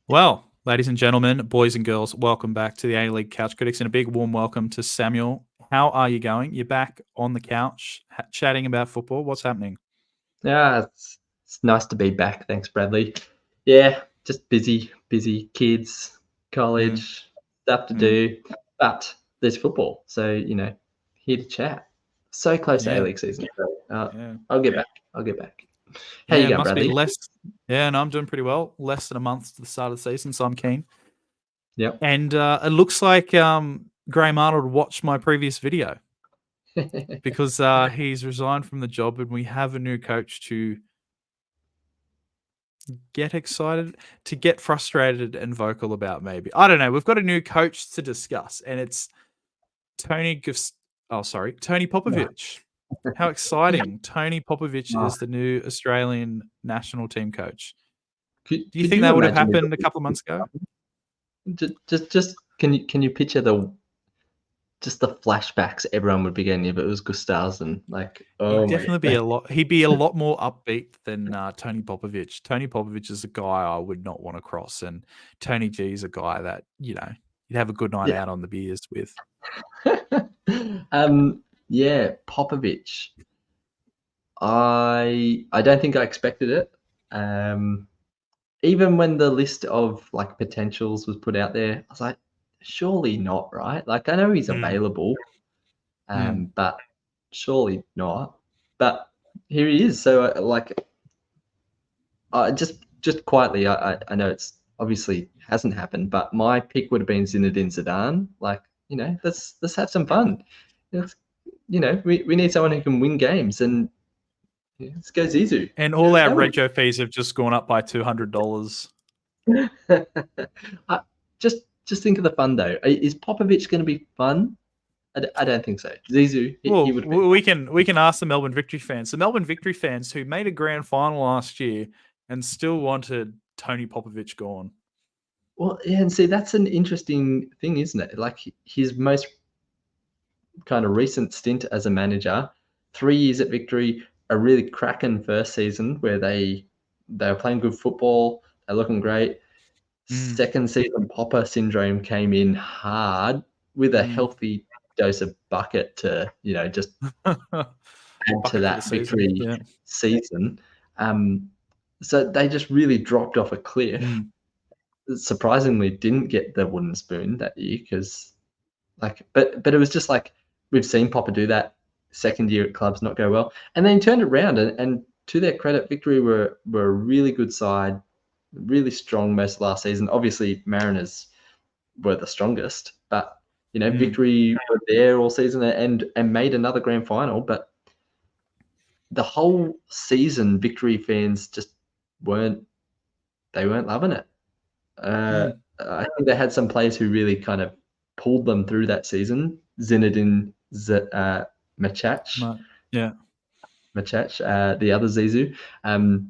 Well, ladies and gentlemen, boys and girls, welcome back to the A-League Couch Critics, and a big warm welcome to Samuel. How are you going? You're back on the couch chatting about football. What's happening? Yeah, it's nice to be back. Thanks, Bradley. Yeah, just busy kids, Mm, college, stuff to mm, do, but there's football, so here to chat. So close to yeah, A-League season. So, yeah, I'll get back. I'll get back. How you yeah. It going, must be Bradley? less. Yeah, no, I'm doing pretty well. Less than a month to the start of the season, so I'm keen. Yep. And it looks like Graham Arnold watched my previous video because he's resigned from the job, and we have a new coach to get excited, to get frustrated and vocal about. Maybe, I don't know. We've got a new coach to discuss, and it's Tony Tony Popovic. How exciting. Tony Popovic Oh, is the new Australian national team coach. Do you could think you that would have imagine if happened a couple of months ago? just can you picture the flashbacks everyone would be getting if it was Gustafsson? Like, He'd oh my definitely be god. a lot. He'd be a lot more upbeat than Tony Popovic. Tony Popovic is a guy I would not want to cross, and Tony G is a guy that you'd have a good night Yeah. out on the beers with. Yeah, Popovic. I don't think I expected it. Um, Even when the list of like potentials was put out there, I was like, surely not, right? Like I know he's Mm, available, mm, but surely not. But here he is. So just quietly, I know it's obviously hasn't happened, but my pick would have been Zinedine Zidane. Like let's have some fun. Let's, we need someone who can win games, and let's go Zizou. And all our That would rego fees have just gone up by $200. I, just think of the fun though. Is Popovic going to be fun? I don't think so. Zizou, he Well, would have been we can ask the Melbourne Victory fans. The Melbourne Victory fans who made a grand final last year and still wanted Tony Popovic gone. well. Yeah, and see that's an interesting thing, isn't it? Like his most kind of recent stint as a manager, 3 years at Victory, a really cracking first season where they were playing good football, they're looking great. Mm, Second season, Popper syndrome came in hard with a mm. healthy dose of bucket to just add to Bucket for the that season. Victory Yeah. season. Um, so they just really dropped off a cliff. Mm, Surprisingly, didn't get the wooden spoon that year because, but it was just like we've seen Popper do that second year at clubs not go well, and then he turned it around. And to their credit, Victory were a really good side, really strong most of last season. Obviously, Mariners were the strongest, but mm. Victory were there all season and made another grand final, but the whole season, Victory fans just weren't they weren't loving it. Uh, Mm. I think they had some players who really kind of pulled them through that season. Machach, Right. Yeah. the other Zizou,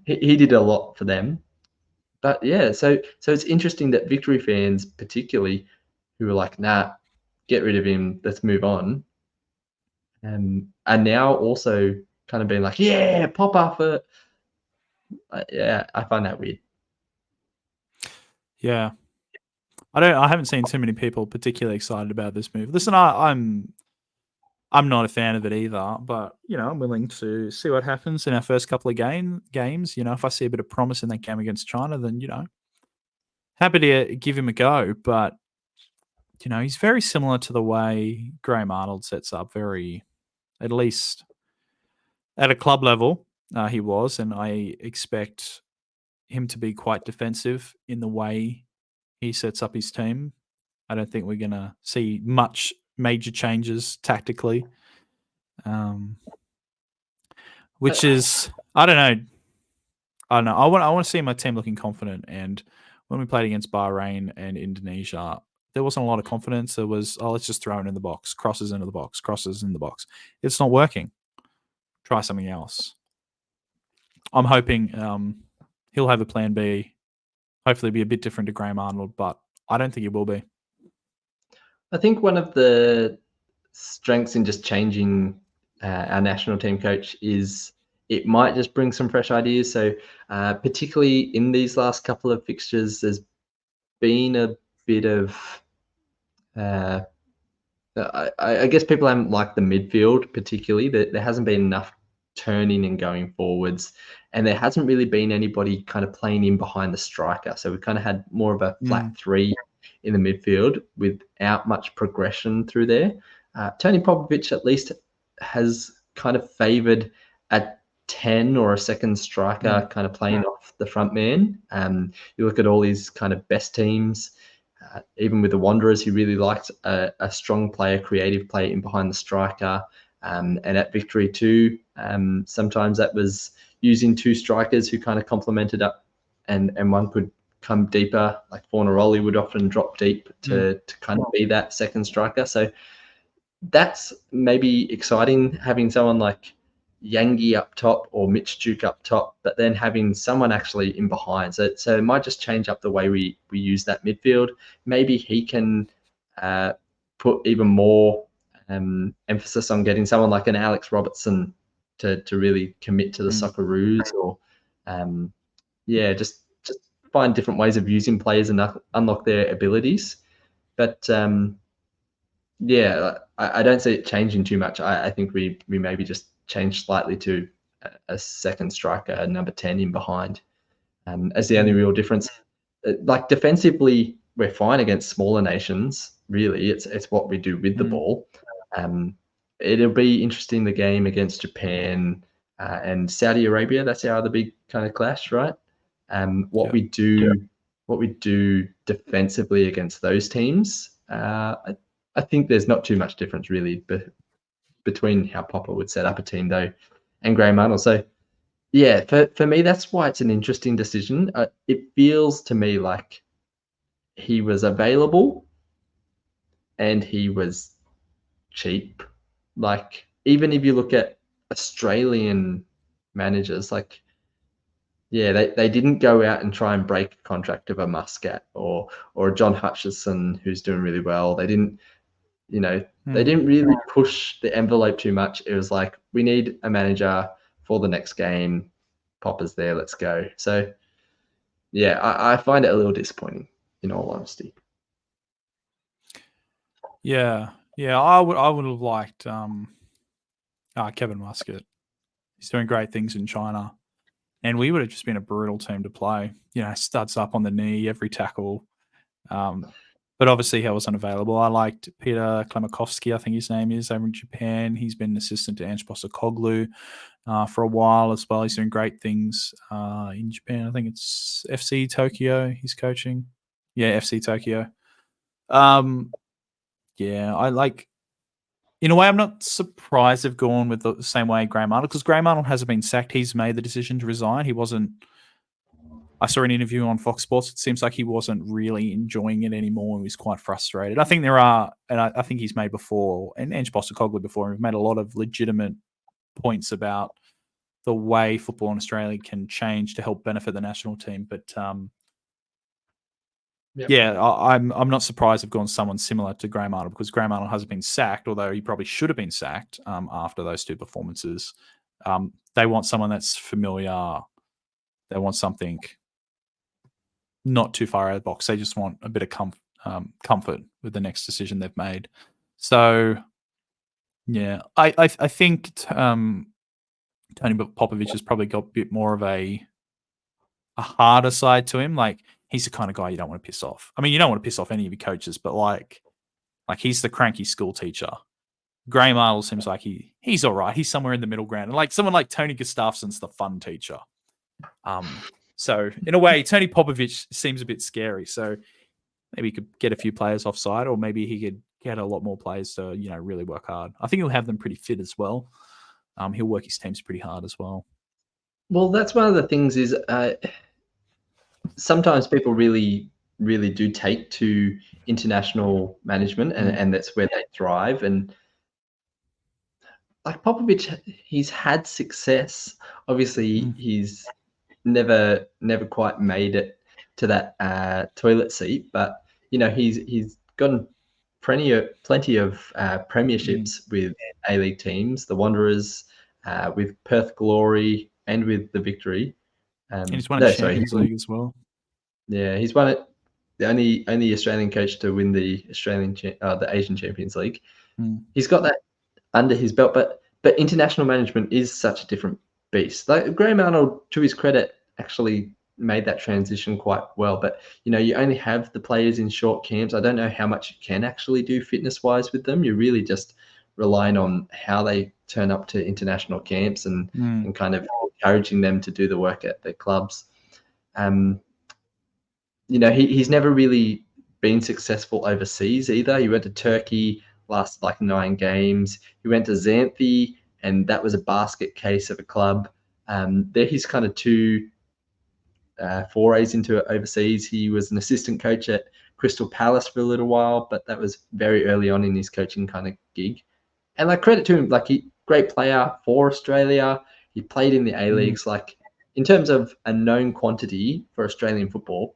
he did a lot for them. But yeah, so it's interesting that Victory fans, particularly, who were like, "Nah, get rid of him, let's move on," are now also kind of being like, "Yeah, pop up for." Yeah, I find that weird. Yeah. I haven't seen too many people particularly excited about this move. Listen, I'm not a fan of it either, but I'm willing to see what happens in our first couple of games. If I see a bit of promise in that game against China, then happy to give him a go. But he's very similar to the way Graham Arnold sets up. Very, at least at a club level, he was, and I expect him to be quite defensive in the way he sets up his team. I don't think we're going to see much major changes tactically. Um, which is I don't know. I don't know. I want to see my team looking confident. And when we played against Bahrain and Indonesia, there wasn't a lot of confidence. There was, let's just throw it in the box, crosses into the box, crosses in the box. It's not working. Try something else. I'm hoping he'll have a plan B. Hopefully, be a bit different to Graham Arnold, but I don't think it will be. I think one of the strengths in just changing our national team coach is it might just bring some fresh ideas. So, particularly in these last couple of fixtures, there's been a bit of I guess people haven't liked the midfield particularly. There hasn't been enough turning and going forwards, and there hasn't really been anybody kind of playing in behind the striker. So we kind of had more of a flat three in the midfield without much progression through there. Tony Popovic at least has kind of favoured a 10 or a second striker kind of playing off the front man. You look at all his kind of best teams. Even with the Wanderers, he really liked a strong player, creative player in behind the striker. And at Victory too, sometimes that was using two strikers who kind of complemented up, and one could come deeper. Like Fornaroli would often drop deep to kind of be that second striker. So that's maybe exciting, having someone like Yangi up top or Mitch Duke up top, but then having someone actually in behind. So it might just change up the way we use that midfield. Maybe he can put even more emphasis on getting someone like an Alex Robertson to really commit to the Socceros, or just find different ways of using players and unlock their abilities. But I don't see it changing too much. I think we maybe just change slightly to a second striker, number 10 in behind, as the only real difference. Like defensively, we're fine against smaller nations. Really, it's what we do with the ball. It'll be interesting, the game against Japan and Saudi Arabia. That's our other big kind of clash, right? What we do defensively against those teams. I think there's not too much difference really between how Popper would set up a team though and Graham Arnold. So yeah, for me, that's why it's an interesting decision. It feels to me like he was available and he was cheap. Like, even if you look at Australian managers, like, yeah, they didn't go out and try and break a contract of a Muscat or a John Hutchison who's doing really well. They didn't, they didn't really push the envelope too much. It was like, we need a manager for the next game. Popper's there, let's go. So yeah, I find it a little disappointing, in all honesty. Yeah, I would have liked Kevin Muscat. He's doing great things in China, and we would have just been a brutal team to play. Studs up on the knee, every tackle. But obviously he wasn't available. I liked Peter Klemakovsky, I think his name is, over in Japan. He's been an assistant to Ange Postecoglou for a while as well. He's doing great things in Japan. I think it's FC Tokyo he's coaching. Yeah, FC Tokyo. I like, in a way, I'm not surprised they've gone with the same way Graham Arnold, because Graham Arnold hasn't been sacked. He's made the decision to resign. He wasn't. I saw an interview on Fox Sports. It seems like he wasn't really enjoying it anymore and was quite frustrated. I think there are, and I think he's made before, and Ange Postecoglou before, and we've made a lot of legitimate points about the way football in Australia can change to help benefit the national team. But I'm not surprised they've gone someone similar to Graham Arnold, because Graham Arnold hasn't been sacked, although he probably should have been sacked after those two performances. They want someone that's familiar. They want something not too far out of the box. They just want a bit of comfort with the next decision they've made. So, yeah, I think Tony Popovic has probably got a bit more of a harder side to him. Like, he's the kind of guy you don't want to piss off. I mean, you don't want to piss off any of your coaches, but like he's the cranky school teacher. Graham Arnold seems like he's all right. He's somewhere in the middle ground. And like someone like Tony Gustafson's the fun teacher. So in a way, Tony Popovic seems a bit scary. So maybe he could get a few players offside, or maybe he could get a lot more players to, really work hard. I think he'll have them pretty fit as well. He'll work his teams pretty hard as well. Well, that's one of the things is sometimes people really, really do take to international management, and that's where they thrive. And like Popovic, he's had success. Obviously, he's never quite made it to that toilet seat, but he's gotten plenty of premierships with A-League teams, the Wanderers, with Perth Glory, and with the Victory. And he's won a Champions League as well. Yeah, he's won it. the only Australian coach to win the the Asian Champions League. Mm. He's got that under his belt, but international management is such a different beast. Like Graham Arnold, to his credit, actually made that transition quite well. But you only have the players in short camps. I don't know how much you can actually do fitness-wise with them. You're really just relying on how they turn up to international camps and kind of encouraging them to do the work at their clubs. He's never really been successful overseas either. He went to Turkey, last like 9 games. He went to Xanthi, and that was a basket case of a club. They're his kind of 2 forays into it overseas. He was an assistant coach at Crystal Palace for a little while, but that was very early on in his coaching kind of gig. And like credit to him, like great player for Australia. He played in the A-Leagues. Like in terms of a known quantity for Australian football,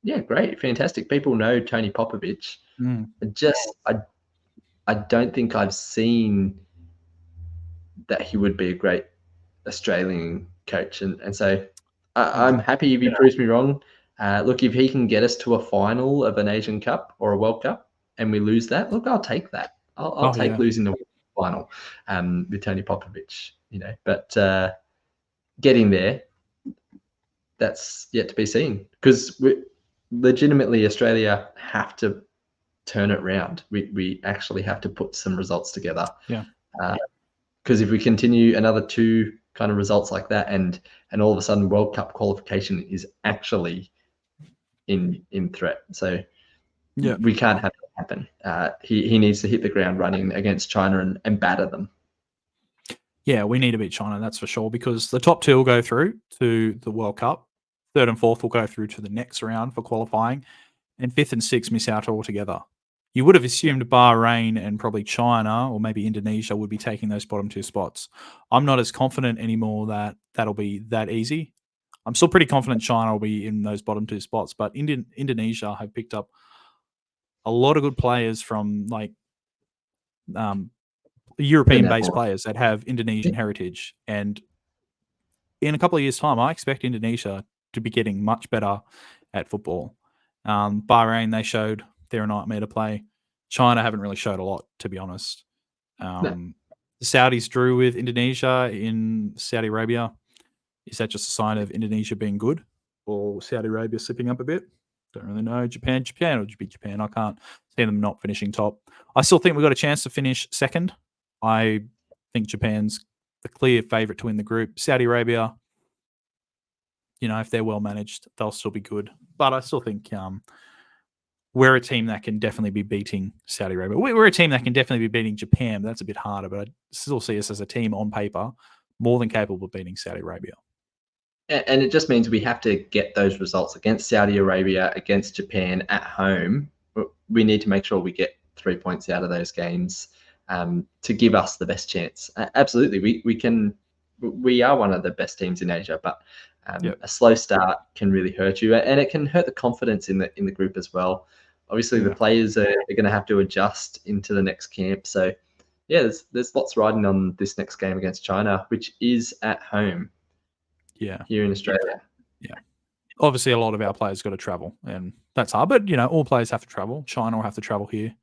yeah, great, fantastic. People know Tony Popovic. I don't think I've seen that he would be a great Australian coach, and so I'm happy if he proves me wrong. Look, if he can get us to a final of an Asian Cup or a World Cup, and we lose that, look, I'll take that. I'll take losing the final with Tony Popovic. But getting there, that's yet to be seen, because legitimately Australia have to turn it round. We actually have to put some results together. Yeah. Because if we continue another 2 kind of results like that, and all of a sudden World Cup qualification is actually in threat. So we can't have that happen. He needs to hit the ground running against China and batter them. Yeah, we need to beat China, that's for sure, because the top 2 will go through to the World Cup. 3rd and 4th will go through to the next round for qualifying, and 5th and 6th miss out altogether. You would have assumed Bahrain and probably China or maybe Indonesia would be taking those bottom 2 spots. I'm not as confident anymore that that'll be that easy. I'm still pretty confident China will be in those bottom 2 spots, but Indonesia have picked up a lot of good players from like European-based players that have Indonesian heritage. And in a couple of years' time, I expect Indonesia to be getting much better at football. Bahrain, they showed they're a nightmare to play. China haven't really showed a lot, to be honest. The Saudis drew with Indonesia in Saudi Arabia. Is that just a sign of Indonesia being good, or Saudi Arabia slipping up a bit? Don't really know. Japan or Japan. I can't see them not finishing top. I still think we've got a chance to finish 2nd. I think Japan's the clear favourite to win the group. Saudi Arabia, if they're well managed, they'll still be good. But I still think we're a team that can definitely be beating Saudi Arabia. We're a team that can definitely be beating Japan. That's a bit harder, but I still see us as a team on paper more than capable of beating Saudi Arabia. And it just means we have to get those results against Saudi Arabia, against Japan at home. We need to make sure we get 3 points out of those games to give us the best chance. Absolutely, we can. We are one of the best teams in Asia, but a slow start can really hurt you, and it can hurt the confidence in the group as well. Obviously, the players are going to have to adjust into the next camp. So, yeah, there's lots riding on this next game against China, which is at home. Yeah, here in Australia. Yeah, obviously, a lot of our players got to travel, and that's hard. But all players have to travel. China will have to travel here.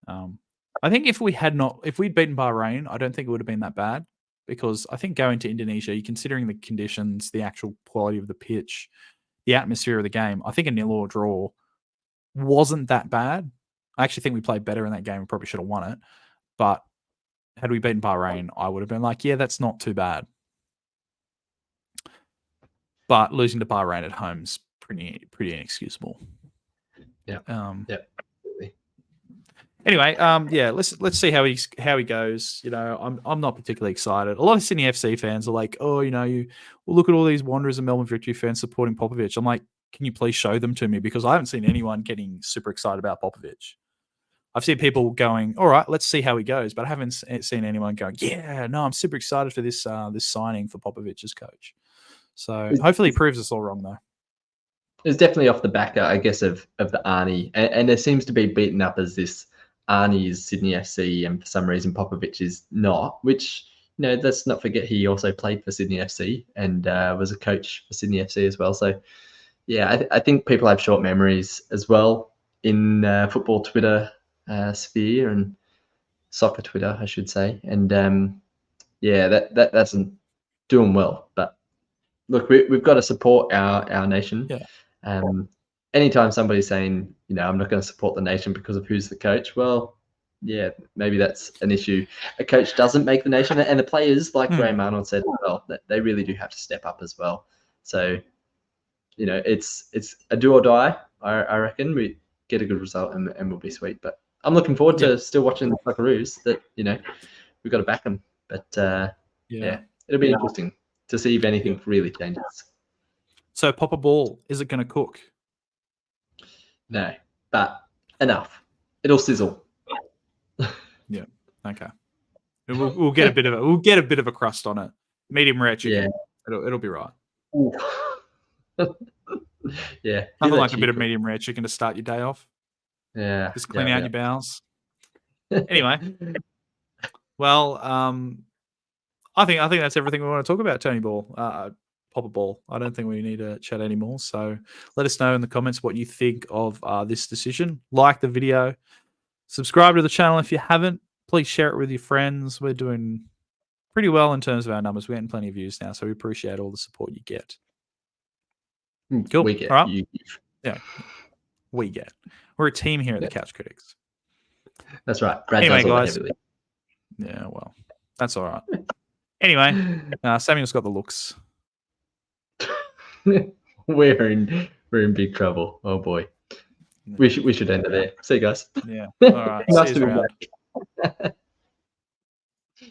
I think if we'd beaten Bahrain, I don't think it would have been that bad, because I think going to Indonesia, you're considering the conditions, the actual quality of the pitch, the atmosphere of the game. I think a 0 or draw wasn't that bad. I actually think we played better in that game. We probably should have won it. But had we beaten Bahrain, I would have been like, yeah, that's not too bad. But losing to Bahrain at home is pretty inexcusable. Yeah. Absolutely. Anyway, let's see how he goes. I'm not particularly excited. A lot of Sydney FC fans are like, oh, you look at all these Wanderers and Melbourne Victory fans supporting Popovic. I'm like, can you please show them to me? Because I haven't seen anyone getting super excited about Popovic. I've seen people going, all right, let's see how he goes, but I haven't seen anyone going, yeah, no, I'm super excited for this signing for Popovic as coach. So hopefully he proves us all wrong, though. It's definitely off the back, I guess, of the Arnie, and there seems to be beaten up as this Arnie is Sydney FC, and for some reason Popovic is not. Which let's not forget he also played for Sydney FC and was a coach for Sydney FC as well. So yeah, I think people have short memories as well in football Twitter sphere and soccer Twitter, I should say. And yeah, that doesn't do them well. But look, we've got to support our nation. Yeah. Anytime somebody's saying, I'm not going to support the nation because of who's the coach, well, yeah, maybe that's an issue. A coach doesn't make the nation, and the players, like Graham Arnold said as well, that they really do have to step up as well. So, it's a do or die. I reckon we get a good result and we'll be sweet. But I'm looking forward to still watching the Socceros. That we've got to back them. But yeah, it'll be interesting to see if anything really changes. So pop a ball. Is it going to cook? No, but enough. It'll sizzle. Yeah. Okay. We'll get a bit of a crust on it. Medium rare chicken. Yeah. It'll be right. Yeah. Nothing like a bit of medium rare chicken to start your day off. Yeah. Just clean out your bowels. Anyway. Well, I think that's everything we want to talk about, Tony Ball. Pop a ball. I don't think we need to chat anymore. So let us know in the comments what you think of this decision. Like the video. Subscribe to the channel if you haven't. Please share it with your friends. We're doing pretty well in terms of our numbers. We're getting plenty of views now, so we appreciate all the support you get. Cool. We get. All right. You. Yeah. We get. We're a team here at the Couch Critics. That's right. Brad anyway, does guys. Yeah, well, that's all right. Anyway, Samuel's got the looks. We're in big trouble. Oh boy. We should end it there. See you guys. Yeah. All right. Nice See you around.